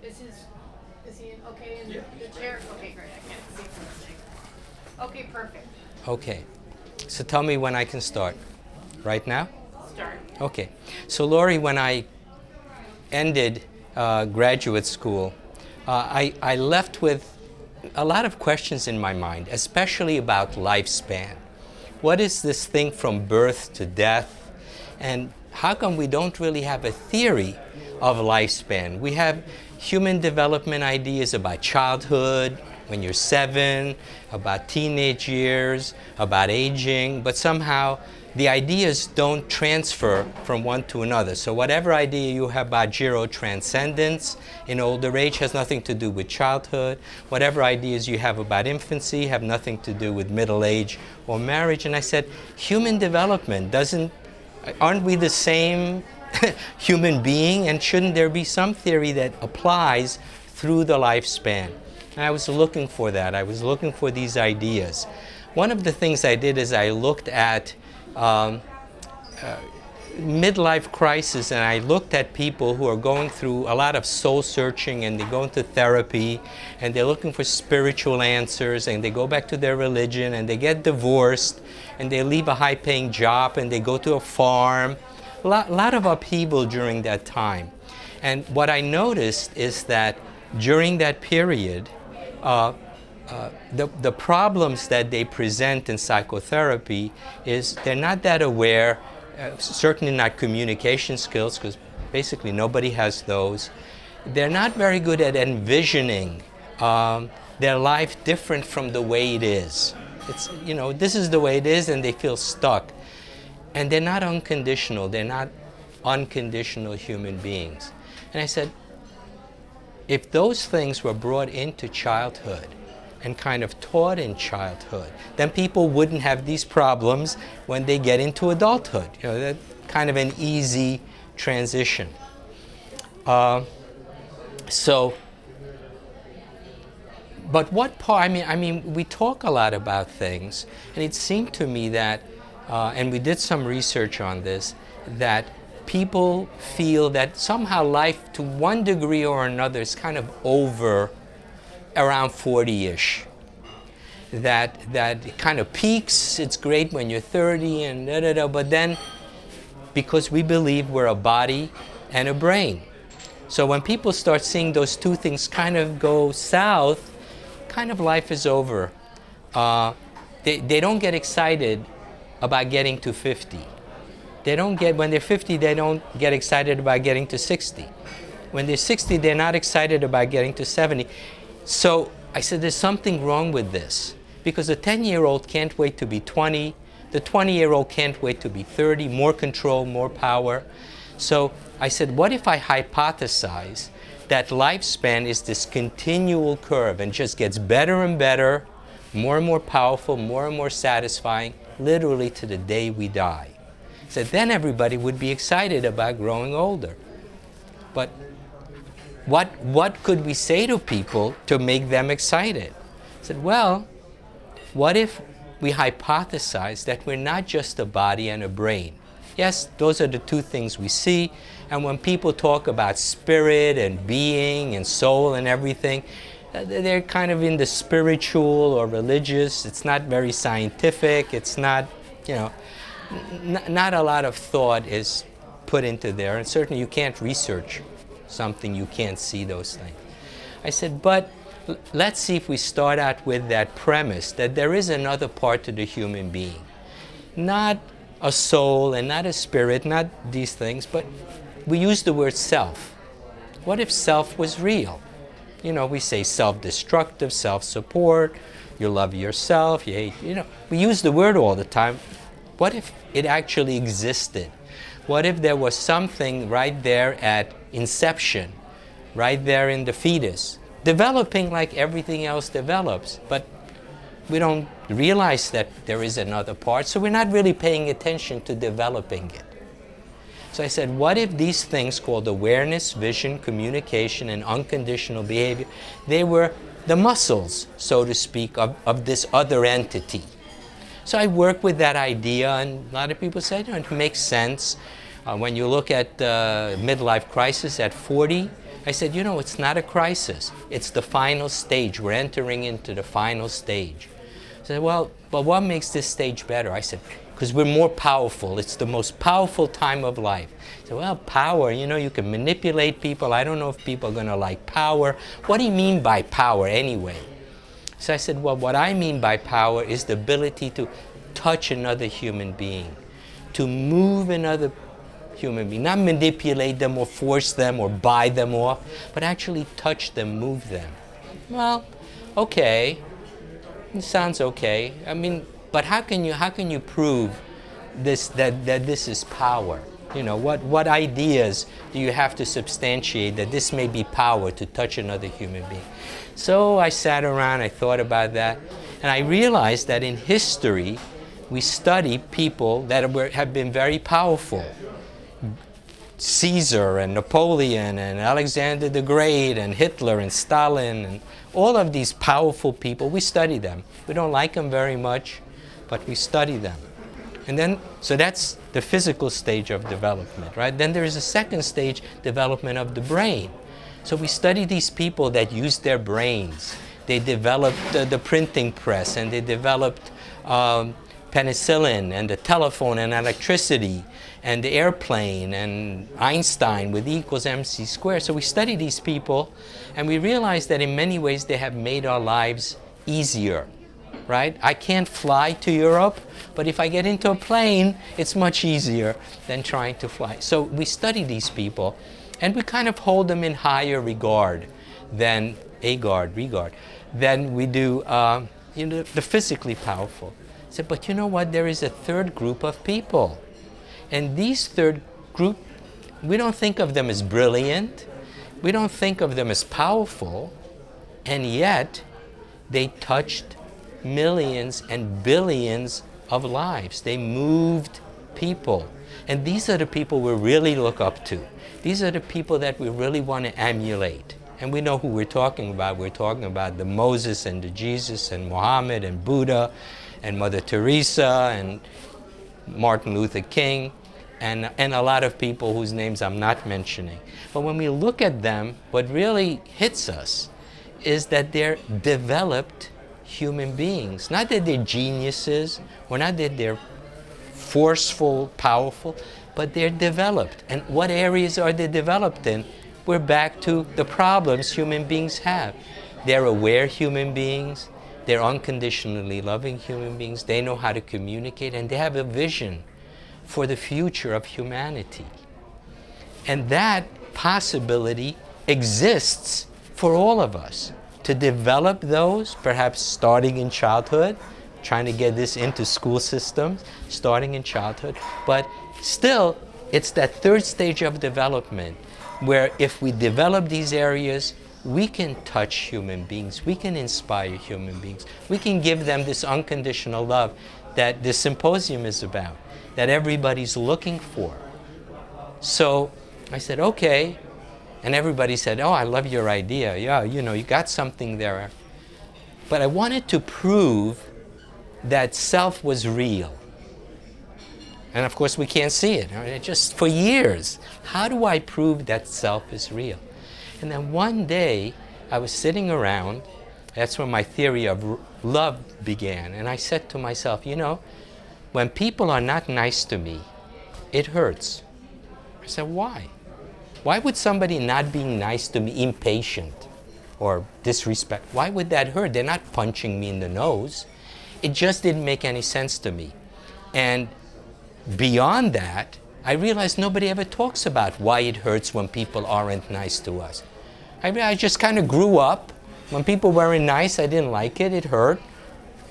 is he okay in the chair? Okay, great. I can't see from the thing. Okay, perfect. Okay. So tell me when I can start. Right now? Start. Okay. So Lori, when I ended graduate school, I left with a lot of questions in my mind, especially about lifespan. What is this thing from birth to death? And how come we don't really have a theory of lifespan? We have human development ideas about childhood, when you're 7, about teenage years, about aging, but somehow the ideas don't transfer from one to another. So whatever idea you have about gerotranscendence in older age has nothing to do with childhood. Whatever ideas you have about infancy have nothing to do with middle age or marriage. And I said, human development aren't we the same human being? And shouldn't there be some theory that applies through the lifespan? And I was looking for that. I was looking for these ideas. One of the things I did is I looked at midlife crisis, and I looked at people who are going through a lot of soul searching, and they go into therapy, and they're looking for spiritual answers, and they go back to their religion, and they get divorced, and they leave a high-paying job, and they go to a farm. A lot of upheaval during that time. And what I noticed is that during that period, the problems that they present in psychotherapy is they're not that aware, certainly not communication skills, because basically nobody has those. They're not very good at envisioning their life different from the way it is. It's, this is the way it is, and they feel stuck. And they're not unconditional. They're not unconditional human beings. And I said, if those things were brought into childhood and kind of taught in childhood, then people wouldn't have these problems when they get into adulthood. That's kind of an easy transition. But what part? I mean, we talk a lot about things, and it seemed to me that, and we did some research on this, that people feel that somehow life, to one degree or another, is kind of over around 40-ish. That it kind of peaks, it's great when you're 30 and da-da-da, but then, because we believe we're a body and a brain. So when people start seeing those two things kind of go south, kind of life is over. They don't get excited about getting to 50. When they're 50, they don't get excited about getting to 60. When they're 60, they're not excited about getting to 70. So I said, there's something wrong with this. Because the 10-year-old can't wait to be 20. The 20-year-old can't wait to be 30. More control, more power. So I said, what if I hypothesize that lifespan is this continual curve and just gets better and better, more and more powerful, more and more satisfying, literally to the day we die. So then everybody would be excited about growing older. But what could we say to people to make them excited? I said, well, what if we hypothesize that we're not just a body and a brain? Yes, those are the two things we see. And when people talk about spirit and being and soul and everything, they're kind of in the spiritual or religious. It's not very scientific. It's not, not a lot of thought is put into there. And certainly you can't research something you can't see those things. I said, but let's see if we start out with that premise that there is another part to the human being. Not a soul and not a spirit, not these things, but we use the word self. What if self was real? We say self-destructive, self-support, you love yourself, you hate, we use the word all the time. What if it actually existed? What if there was something right there at inception, right there in the fetus, developing like everything else develops, but we don't realize that there is another part, so we're not really paying attention to developing it. So I said, what if these things called awareness, vision, communication, and unconditional behavior, they were the muscles, so to speak, of this other entity? So I worked with that idea, and a lot of people said, it makes sense. When you look at midlife crisis at 40, I said, you know, it's not a crisis. It's the final stage. We're entering into the final stage. I said, well, but what makes this stage better? I said, because we're more powerful. It's the most powerful time of life. I said, well, power, you know, you can manipulate people. I don't know if people are going to like power. What do you mean by power anyway? So I said, well, what I mean by power is the ability to touch another human being, to move another human being, not manipulate them or force them or buy them off, but actually touch them, move them. Well, okay, it sounds okay. I mean, but how can you prove this that this is power? You know, what ideas do you have to substantiate that this may be power to touch another human being? So I sat around, I thought about that, and I realized that in history, we study people that have been very powerful. Caesar and Napoleon and Alexander the Great and Hitler and Stalin and all of these powerful people, we study them. We don't like them very much, but we study them. And then, so that's the physical stage of development, right? Then there is a second stage, development of the brain. So we study these people that use their brains. They developed the printing press, and they developed penicillin and the telephone and electricity and the airplane and Einstein with E equals mc squared. So we study these people, and we realize that in many ways they have made our lives easier, right? I can't fly to Europe, but if I get into a plane, it's much easier than trying to fly. So we study these people, and we kind of hold them in higher regard than than we do you know, the physically powerful. I said, but you know what? There is a third group of people. And these third group, we don't think of them as brilliant. We don't think of them as powerful. And yet, they touched millions and billions of lives. They moved people. And these are the people we really look up to. These are the people that we really want to emulate. And we know who we're talking about. We're talking about the Moses and the Jesus and Muhammad and Buddha and Mother Teresa and Martin Luther King and a lot of people whose names I'm not mentioning. But when we look at them, what really hits us is that they're developed human beings. Not that they're geniuses, or not that they're forceful, powerful, but they're developed. And what areas are they developed in? We're back to the problems human beings have. They're aware human beings, they're unconditionally loving human beings, they know how to communicate, and they have a vision for the future of humanity. And that possibility exists for all of us. To develop those, perhaps starting in childhood, trying to get this into school systems, starting in childhood, but still, it's that third stage of development where if we develop these areas, we can touch human beings, we can inspire human beings, we can give them this unconditional love that this symposium is about, that everybody's looking for. So I said, okay, and everybody said, oh, I love your idea, yeah, you know, you got something there. But I wanted to prove that self was real. And of course we can't see it. I mean, just for years, how do I prove that self is real? And then one day, I was sitting around, that's when my theory of love began, and I said to myself, you know, when people are not nice to me, it hurts. I said, why? Why would somebody not being nice to me, impatient or disrespect, why would that hurt? They're not punching me in the nose. It just didn't make any sense to me. And beyond that, I realized nobody ever talks about why it hurts when people aren't nice to us. I just kind of grew up. When people weren't nice, I didn't like it, it hurt.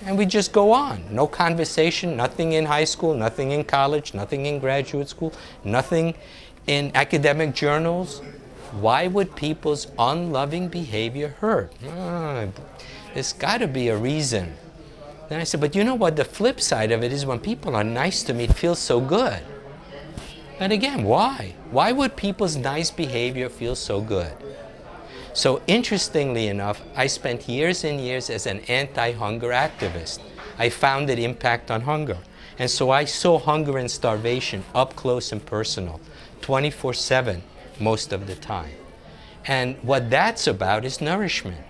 And we just go on. No conversation, nothing in high school, nothing in college, nothing in graduate school, nothing in academic journals. Why would people's unloving behavior hurt? There's got to be a reason. Then I said, but you know what? The flip side of it is when people are nice to me, it feels so good. And again, why? Why would people's nice behavior feel so good? So interestingly enough, I spent years and years as an anti-hunger activist. I founded Impact on Hunger. And so I saw hunger and starvation up close and personal, 24/7 most of the time. And what that's about is nourishment.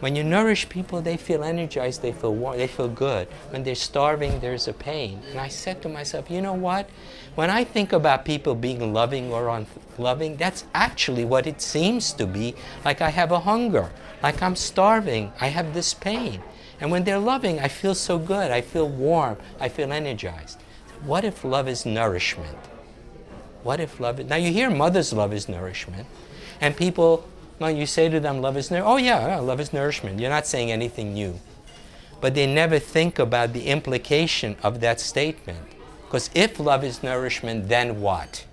When you nourish people, they feel energized, they feel warm, they feel good. When they're starving, there's a pain. And I said to myself, you know what? When I think about people being loving or unloving, that's actually what it seems to be. Like I have a hunger, like I'm starving, I have this pain. And when they're loving, I feel so good, I feel warm, I feel energized. What if love is nourishment? What if love is... Now you hear mother's love is nourishment. And people, when you say to them, love is nourishment, oh yeah, love is nourishment. You're not saying anything new. But they never think about the implication of that statement. Because if love is nourishment, then what?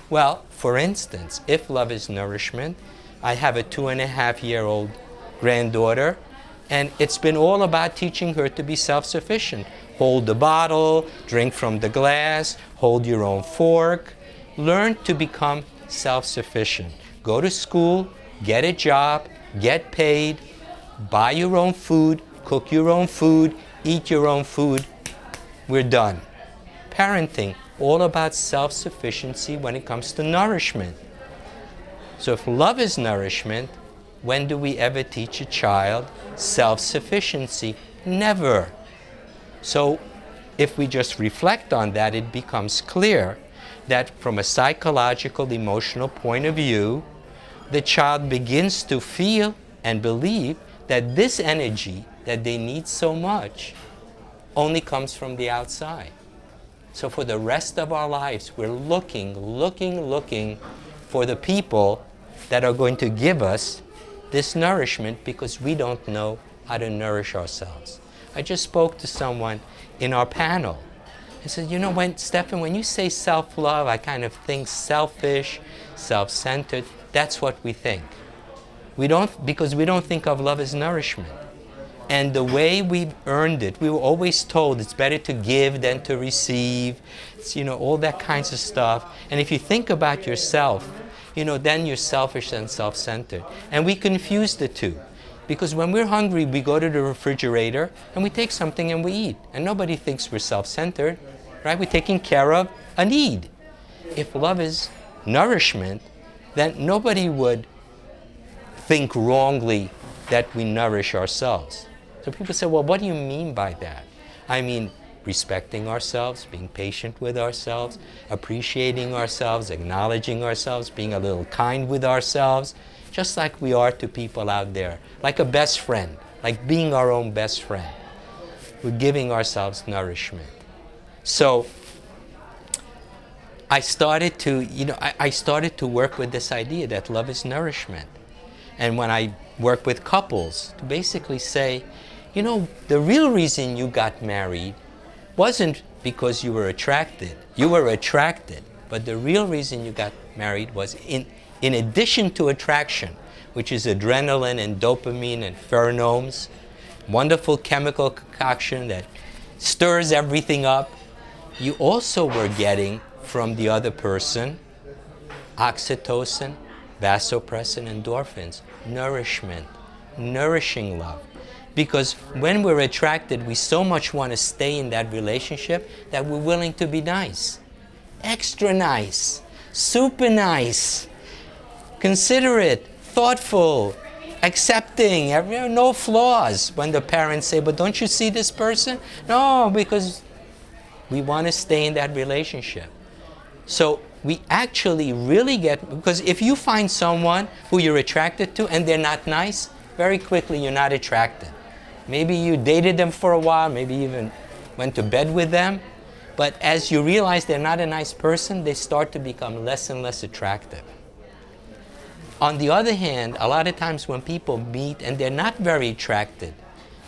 Well, for instance, if love is nourishment, I have a 2.5-year-old granddaughter, and it's been all about teaching her to be self-sufficient. Hold the bottle, drink from the glass, hold your own fork. Learn to become self-sufficient. Go to school, get a job, get paid, buy your own food, cook your own food, eat your own food. We're done. Parenting, all about self-sufficiency when it comes to nourishment. So if love is nourishment, when do we ever teach a child self-sufficiency? Never. So if we just reflect on that, it becomes clear that from a psychological, emotional point of view, the child begins to feel and believe that this energy that they need so much only comes from the outside. So for the rest of our lives, we're looking for the people that are going to give us this nourishment because we don't know how to nourish ourselves. I just spoke to someone in our panel. I said, you know, Stefan, when you say self-love, I kind of think selfish, self-centered. That's what we think. Because we don't think of love as nourishment. And the way we've earned it, we were always told it's better to give than to receive. It's, all that kinds of stuff. And if you think about yourself, then you're selfish and self-centered. And we confuse the two. Because when we're hungry, we go to the refrigerator and we take something and we eat. And nobody thinks we're self-centered, right? We're taking care of a need. If love is nourishment, then nobody would think wrongly that we nourish ourselves. So people say, well, what do you mean by that? I mean, respecting ourselves, being patient with ourselves, appreciating ourselves, acknowledging ourselves, being a little kind with ourselves, just like we are to people out there, like a best friend, like being our own best friend. We're giving ourselves nourishment. So I started to work with this idea that love is nourishment. And when I work with couples, to basically say, the real reason you got married wasn't because you were attracted. You were attracted, but the real reason you got married was in addition to attraction, which is adrenaline and dopamine and pheromones, wonderful chemical concoction that stirs everything up, you also were getting from the other person oxytocin, vasopressin, endorphins, nourishment, nourishing love. Because when we're attracted, we so much want to stay in that relationship that we're willing to be nice. Extra nice, super nice, considerate, thoughtful, accepting, no flaws. When the parents say, but don't you see this person? No, because we want to stay in that relationship. So we actually really because if you find someone who you're attracted to and they're not nice, very quickly you're not attracted. Maybe you dated them for a while, maybe even went to bed with them, but as you realize they're not a nice person, they start to become less and less attractive. On the other hand, a lot of times when people meet and they're not very attracted,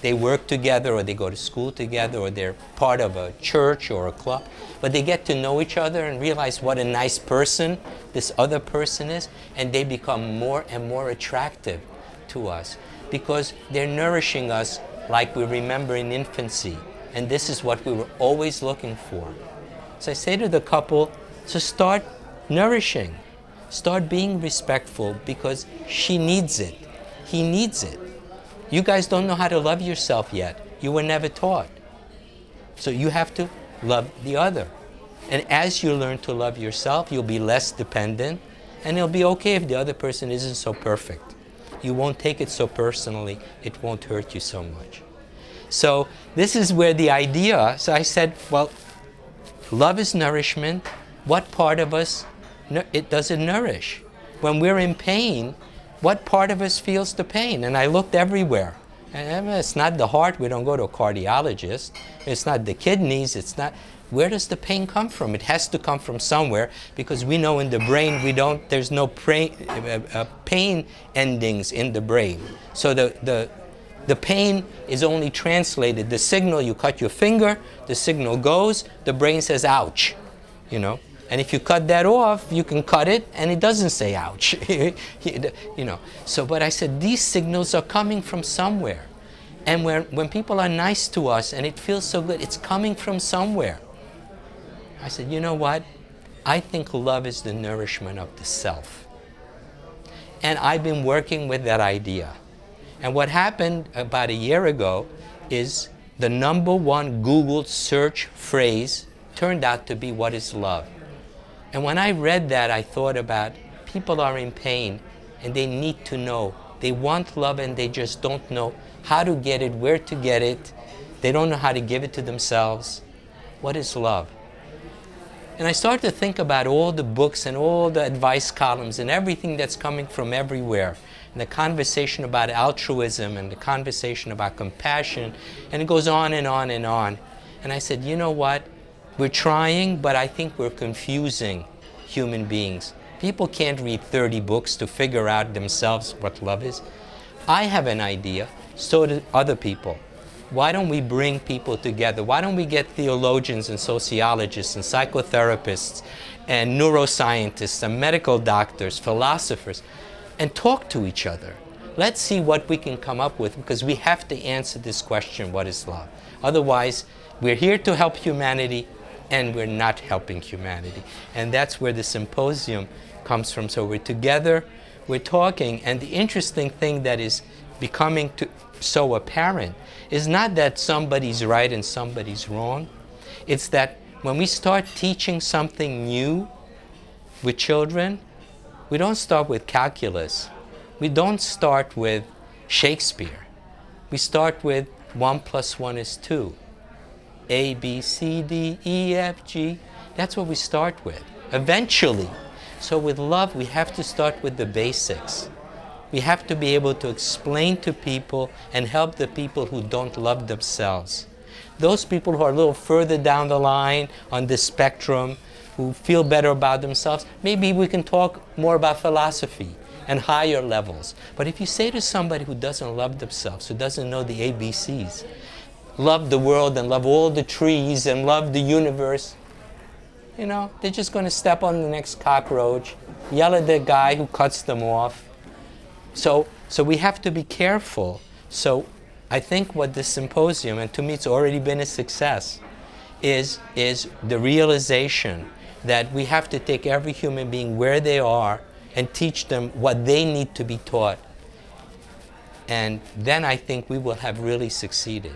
they work together or they go to school together or they're part of a church or a club, but they get to know each other and realize what a nice person this other person is, and they become more and more attractive to us because they're nourishing us like we remember in infancy, and this is what we were always looking for. So I say to the couple, so start nourishing, start being respectful because she needs it, he needs it. You guys don't know how to love yourself yet. You were never taught. So you have to love the other. And as you learn to love yourself, you'll be less dependent And it'll be okay if the other person isn't so perfect. You won't take it so personally. It won't hurt you so much. So this is where the idea, so I said, well, love is nourishment. What part of us does it nourish? When we're in pain, what part of us feels the pain? And I looked everywhere. And it's not the heart, we don't go to a cardiologist. It's not the kidneys, it's not. Where does the pain come from? It has to come from somewhere, because we know in the brain there's no pain endings in the brain. So the pain is only translated. The signal, you cut your finger, the signal goes, the brain says ouch, you know. And if you cut that off, you can cut it and it doesn't say ouch. You know. So, but I said, these signals are coming from somewhere. And when people are nice to us and it feels so good, it's coming from somewhere. I said, you know what? I think love is the nourishment of the self. And I've been working with that idea. And what happened about a year ago is the #1 Google search phrase turned out to be, what is love? And when I read that, I thought about people are in pain and they need to know. They want love and they just don't know how to get it, where to get it. They don't know how to give it to themselves. What is love? And I started to think about all the books and all the advice columns and everything that's coming from everywhere. And the conversation about altruism and the conversation about compassion. And it goes on and on and on. And I said, you know what? We're trying, but I think we're confusing human beings. People can't read 30 books to figure out themselves what love is. I have an idea, so do other people. Why don't we bring people together? Why don't we get theologians and sociologists and psychotherapists and neuroscientists and medical doctors, philosophers, and talk to each other? Let's see what we can come up with, because we have to answer this question, what is love? Otherwise, we're here to help humanity, and we're not helping humanity. And that's where the symposium comes from. So we're together, we're talking, and the interesting thing that is becoming so apparent is not that somebody's right and somebody's wrong. It's that when we start teaching something new with children, we don't start with calculus. We don't start with Shakespeare. We start with 1 + 1 is 2. A, B, C, D, E, F, G. That's what we start with, eventually. So with love, we have to start with the basics. We have to be able to explain to people and help the people who don't love themselves. Those people who are a little further down the line on the spectrum, who feel better about themselves, maybe we can talk more about philosophy and higher levels. But if you say to somebody who doesn't love themselves, who doesn't know the ABCs, love the world and love all the trees and love the universe, you know, they're just going to step on the next cockroach, yell at the guy who cuts them off. So we have to be careful. So I think what this symposium, and to me it's already been a success, is the realization that we have to take every human being where they are and teach them what they need to be taught. And then I think we will have really succeeded.